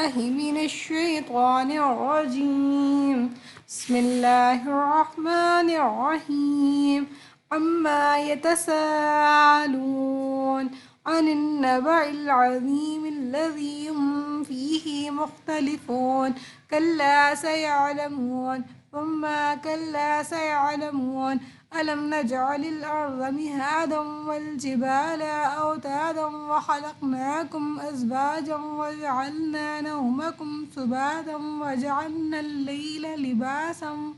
بالله من الشيطان الرجيم. بسم الله الرحمن الرحيم. عما يتساءلون عن النبأ العظيم الذي هم فيه مختلفون. كلا سيعلمون ثم كلا سيعلمون. ألم نجعل الأرض مهادا والجبال أوتادا وخلقناكم أزواجا وجعلنا نومكم سباتا وجعلنا الليل لباسا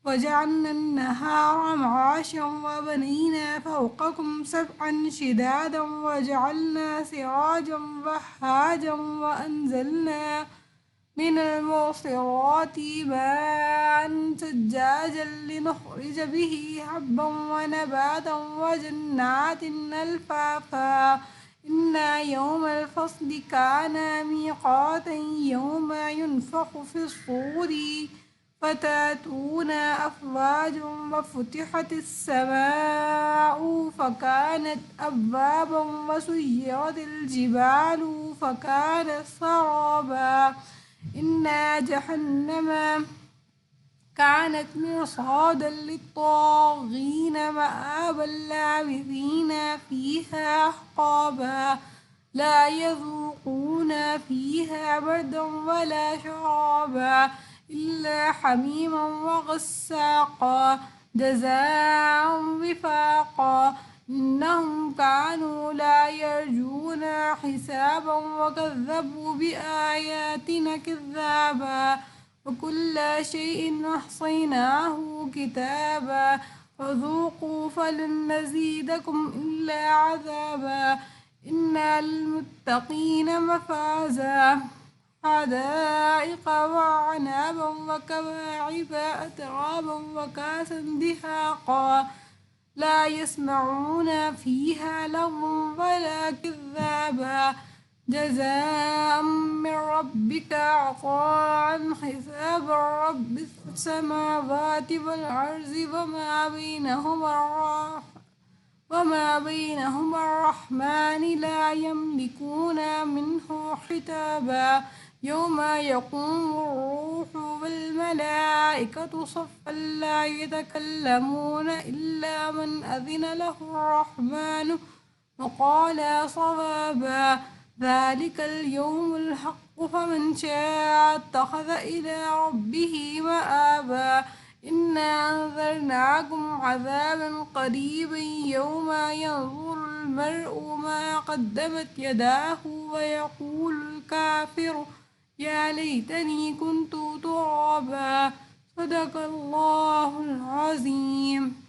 وجعلنا النهار معاشا وبنينا فوقكم سبعا شدادا وجعلنا سراجا وهاجا وأنزلنا من المعصرات ماء ثجاجا لنخرج به حبا ونباتا وجنات ألفافا. إن يوم الفصل كان ميقاتا يوم ينفخ في الصور فتأتون أفواجا وفتحت السماء فكانت أبوابا وسيرت الجبال فكانت سرابا. إن جهنم كانت مرصادا للطاغين مآبا لابثين فيها أحقابا. لا يذوقون فيها بردا ولا شرابا إلا حميما وغساقا جزاء وفاقا. إنهم كانوا لا يرجون حسابا وكذبوا بآياتنا كذابا. وكل شيء أحصيناه كتابا فذوقوا فلن نزيدكم إلا عذابا. إن للمتقين مفازا حدائق وعنابا وكواعب أترابا وكاسا دهاقا. لا يسمعون فيها لغوا ولا كذابا جزاء من ربك عطاء حسابا. رب السماوات والأرض وما بينهما الرحمن لا يملكون منه خطابا. يوم يقوم الروح والملائكة صفا لا يتكلمون إلا من أذن له الرحمن وقال صوابا. ذلك اليوم الحق فمن شاء اتخذ إلى ربه مآبا. إنا أنذرناكم عذابا قريبا يوم ينظر المرء ما قدمت يداه ويقول الكافر يا ليتني كنت ترابا. صدق الله العظيم.